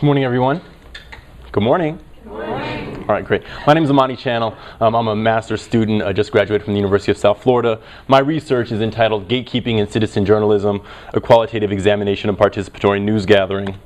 Good morning, everyone. Good morning. Good morning. All right, great. My name is Amani Channel. I'm a master's student. I just graduated from the University of South Florida. My research is entitled Gatekeeping in Citizen Journalism, a Qualitative Examination of Participatory News Gathering.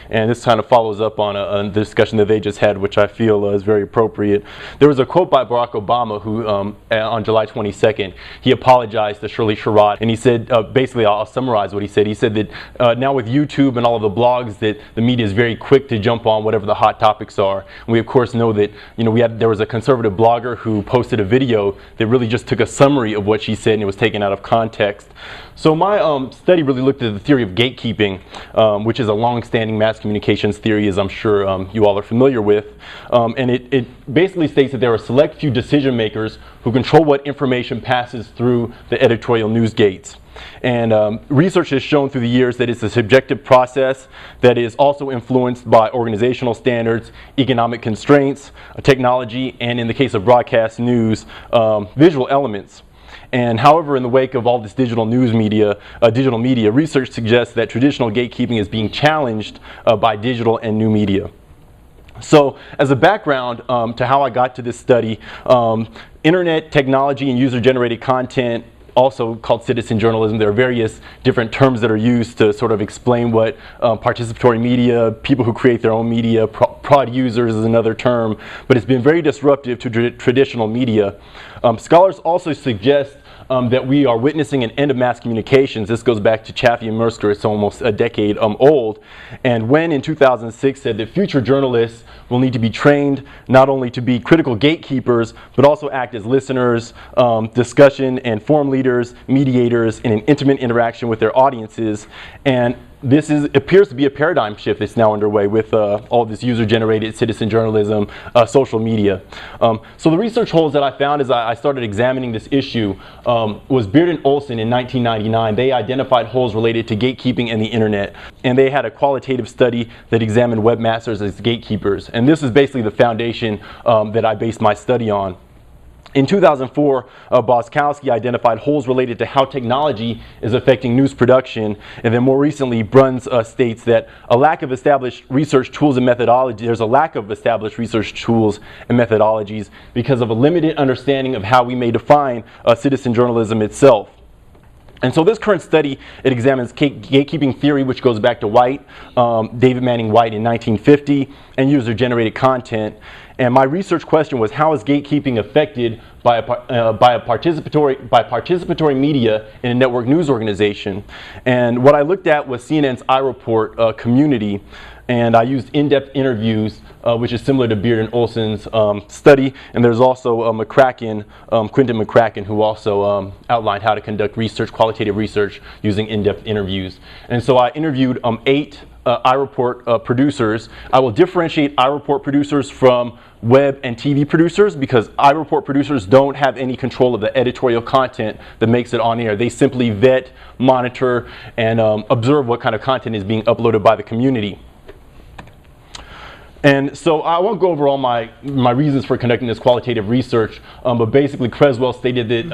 And this kind of follows up on a discussion that they just had, which I feel is very appropriate. There was a quote by Barack Obama who, on July 22nd, he apologized to Shirley Sherrod, and he said, basically, I'll summarize what he said. He said that now with YouTube and all of the blogs, that the media is very quick to jump on whatever the hot topics are. And we, of course, know that there was a conservative blogger who posted a video that really just took a summary of what she said, and it was taken out of context. So my study really looked at the theory of gatekeeping, which is a long-standing mass communications theory, as I'm sure you all are familiar with. And it basically states that there are a select few decision makers who control what information passes through the editorial news gates. And research has shown through the years that it's a subjective process that is also influenced by organizational standards, economic constraints, technology, and in the case of broadcast news, visual elements. And however, in the wake of all this digital media, research suggests that traditional gatekeeping is being challenged by digital and new media. So as a background to how I got to this study, internet technology and user-generated content, also called citizen journalism. There are various different terms that are used to sort of explain what participatory media, people who create their own media, prod users is another term, but it's been very disruptive to traditional media. Scholars also suggest that we are witnessing an end of mass communications. This goes back to Chaffee and Mercer. It's almost a decade old. And Wen in 2006 said that future journalists will need to be trained not only to be critical gatekeepers, but also act as listeners, discussion and forum leaders, mediators in an intimate interaction with their audiences. And this appears to be a paradigm shift that's now underway with all this user-generated citizen journalism, social media. So the research holes that I found as I started examining this issue was Beard and Olson in 1999. They identified holes related to gatekeeping and the internet. And they had a qualitative study that examined webmasters as gatekeepers. And this is basically the foundation that I based my study on. In 2004, Boskowski identified holes related to how technology is affecting news production, and then more recently, Bruns states that there's a lack of established research tools and methodologies because of a limited understanding of how we may define citizen journalism itself. And so this current study, it examines gatekeeping theory, which goes back to White, David Manning White in 1950, and user-generated content. And my research question was, how is gatekeeping affected by participatory media in a network news organization? And what I looked at was CNN's iReport community, and I used in-depth interviews, which is similar to Beard and Olson's study. And there's also Quentin McCracken, who also outlined how to conduct research, qualitative research, using in-depth interviews. And so I interviewed 8 iReport producers. I will differentiate iReport producers from web and TV producers because iReport producers don't have any control of the editorial content that makes it on air. They simply vet, monitor, and observe what kind of content is being uploaded by the community. And so I won't go over all my reasons for conducting this qualitative research, but basically Creswell stated that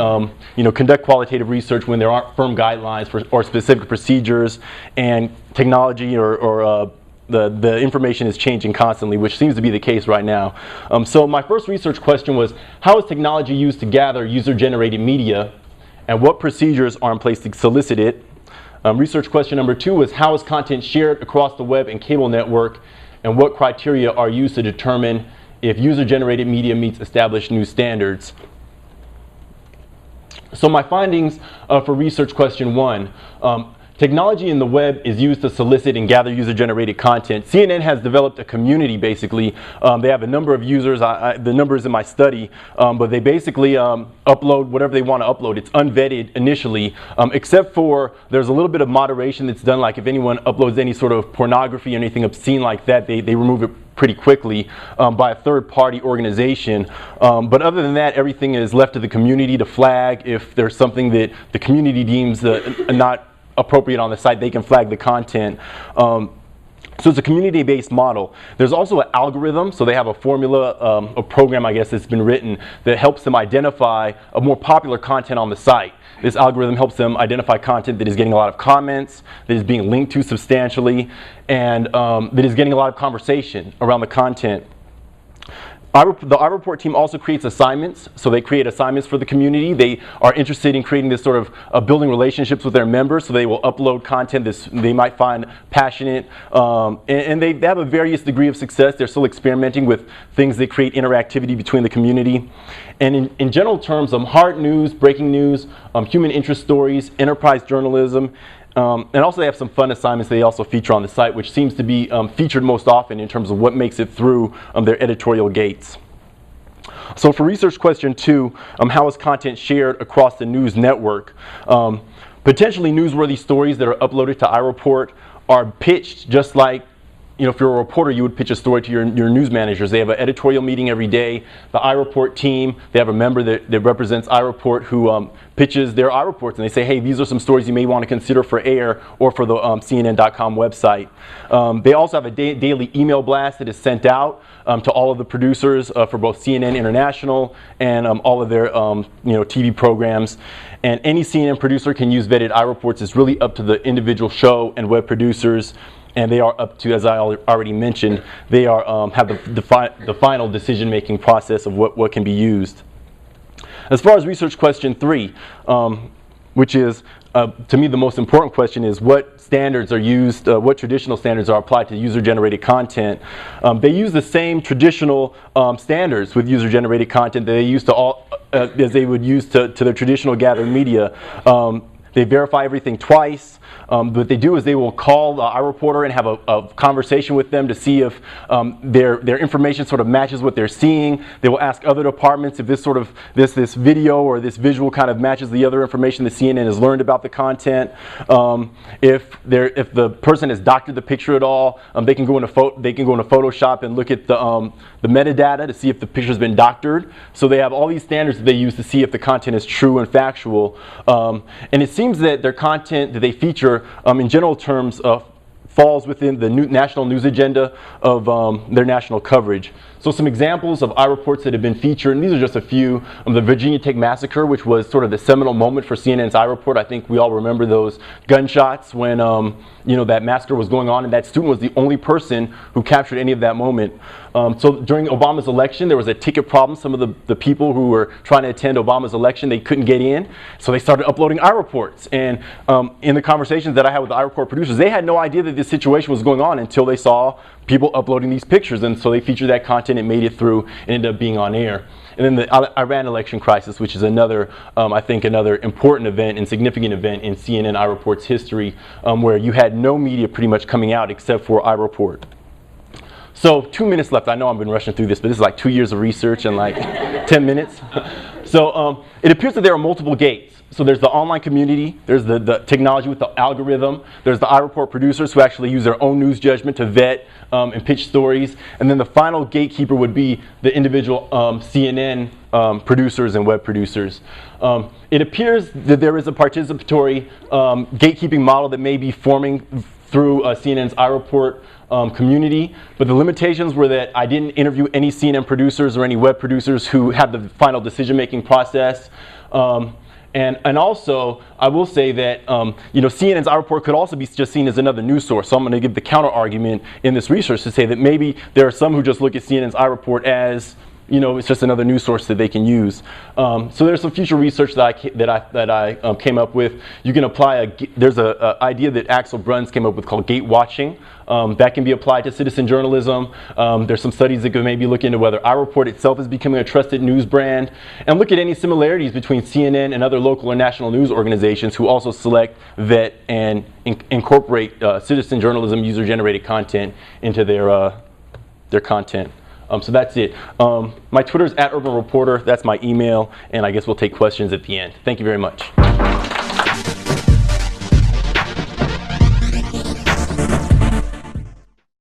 conduct qualitative research when there aren't firm guidelines or specific procedures, and technology or the information is changing constantly, which seems to be the case right now. So my first research question was, how is technology used to gather user-generated media, and what procedures are in place to solicit it? Research question number 2 was, how is content shared across the web and cable network, and what criteria are used to determine if user-generated media meets established news standards? So my findings for research question 1. Technology in the web is used to solicit and gather user-generated content. CNN has developed a community, basically. They have a number of users, the numbers in my study, but they basically upload whatever they want to upload. It's unvetted initially, except for there's a little bit of moderation that's done, like if anyone uploads any sort of pornography or anything obscene like that, they remove it pretty quickly by a third-party organization. But other than that, everything is left to the community to flag. If there's something that the community deems not appropriate on the site, they can flag the content. So it's a community-based model. There's also an algorithm, so they have a formula, a program, I guess, that's been written that helps them identify a more popular content on the site. This algorithm helps them identify content that is getting a lot of comments, that is being linked to substantially, and that is getting a lot of conversation around the content. The iReport team also creates assignments, so they create assignments for the community. They are interested in creating this sort of building relationships with their members, so they will upload content that they might find passionate, and they have a various degree of success. They're still experimenting with things that create interactivity between the community. And in general terms, hard news, breaking news, human interest stories, enterprise journalism, and also they have some fun assignments they also feature on the site, which seems to be featured most often in terms of what makes it through their editorial gates. So for research question 2, how is content shared across the news network? Potentially newsworthy stories that are uploaded to iReport are pitched just like, if you're a reporter, you would pitch a story to your news managers. They have an editorial meeting every day. The iReport team, they have a member that represents iReport who pitches their iReports, and they say, hey, these are some stories you may want to consider for air or for the CNN.com website. They also have a daily email blast that is sent out to all of the producers for both CNN International and all of their TV programs. And any CNN producer can use vetted iReports. It's really up to the individual show and web producers. And they are up to, as I already mentioned, they are have the final decision-making process of what can be used. As far as research question 3, which is, to me, the most important question is what standards are used, what traditional standards are applied to user-generated content. They use the same traditional standards with user-generated content that they use as they would use to their traditional gathered media. They verify everything twice. What they do is they will call the iReporter and have a conversation with them to see if their information sort of matches what they're seeing. They will ask other departments if this video or this visual kind of matches the other information that CNN has learned about the content. If the person has doctored the picture at all, they can go into Photoshop and look at the metadata to see if the picture's been doctored. So they have all these standards that they use to see if the content is true and factual. And it seems that their content that they feature, in general terms, falls within the national news agenda of their national coverage. So some examples of iReports that have been featured, and these are just a few. The Virginia Tech massacre, which was sort of the seminal moment for CNN's iReport. I think we all remember those gunshots when that massacre was going on, and that student was the only person who captured any of that moment. So during Obama's election, there was a ticket problem. Some of the people who were trying to attend Obama's election, they couldn't get in, so they started uploading iReports. And in the conversations that I had with the iReport producers, they had no idea that this situation was going on until they saw people uploading these pictures, and so they featured that content and made it through and ended up being on air. And then the Iran election crisis, which is another, I think, another important event and significant event in CNN iReport's history, where you had no media pretty much coming out except for iReport. So 2 minutes left. I know I've been rushing through this, but this is like 2 years of research and like 10 minutes. So it appears that there are multiple gates. So there's the online community, there's the technology with the algorithm, there's the iReport producers who actually use their own news judgment to vet and pitch stories, and then the final gatekeeper would be the individual CNN producers and web producers. It appears that there is a participatory gatekeeping model that may be forming through CNN's iReport community, but the limitations were that I didn't interview any CNN producers or any web producers who had the final decision-making process. And also, I will say that CNN's iReport could also be just seen as another news source. So I'm going to give the counter argument in this research to say that maybe there are some who just look at CNN's iReport as it's just another news source that they can use. So there's some future research that I came up with. You can apply there's an idea that Axel Bruns came up with called gate watching. That can be applied to citizen journalism. There's some studies that could maybe look into whether iReport itself is becoming a trusted news brand, and look at any similarities between CNN and other local or national news organizations who also select, vet, and incorporate citizen journalism user-generated content into their content. So that's it. My Twitter is @UrbanReporter. That's my email, and I guess we'll take questions at the end. Thank you very much.